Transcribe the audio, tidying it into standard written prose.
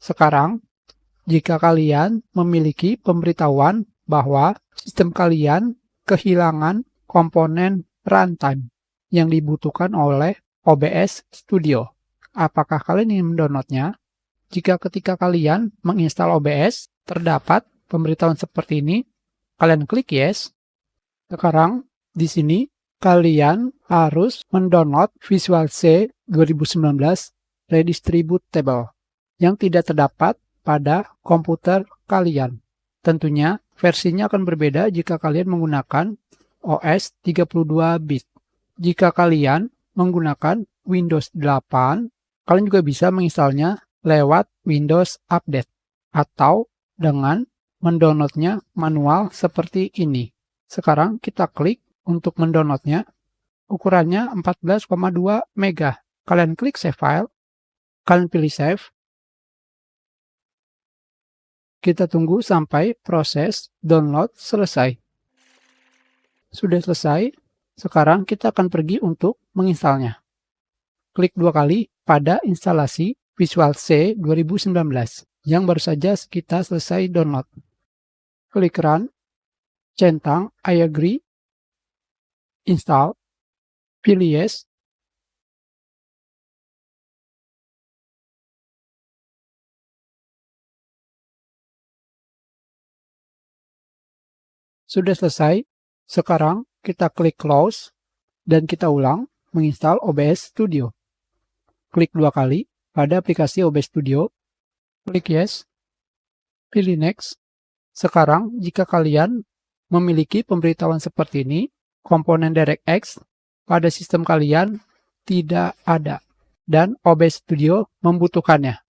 Sekarang, jika kalian memiliki pemberitahuan bahwa sistem kalian kehilangan komponen runtime yang dibutuhkan oleh OBS Studio, apakah kalian ingin mendownloadnya? Jika ketika kalian menginstal OBS terdapat pemberitahuan seperti ini, kalian klik yes. Sekarang, di sini kalian harus mendownload Visual C 2019 Redistributable yang tidak terdapat pada komputer kalian. Tentunya, versinya akan berbeda jika kalian menggunakan OS 32 bit. Jika kalian menggunakan Windows 8, kalian juga bisa menginstalnya lewat Windows Update atau dengan mendownloadnya manual seperti ini. Sekarang kita klik untuk mendownloadnya. Ukurannya 14,2 MB. Kalian klik Save File. Kalian pilih Save. Kita tunggu sampai proses download selesai. Sudah selesai. Sekarang kita akan pergi untuk menginstalnya. Klik 2 kali pada instalasi Visual C 2019 yang baru saja kita selesai download. Klik Run, centang I agree, install, pilih yes. Sudah selesai. Sekarang kita klik Close dan kita ulang menginstal OBS Studio. Klik 2 kali pada aplikasi OBS Studio. Klik yes. Pilih Next. Sekarang jika kalian memiliki pemberitahuan seperti ini, komponen DirectX pada sistem kalian tidak ada dan OBS Studio membutuhkannya.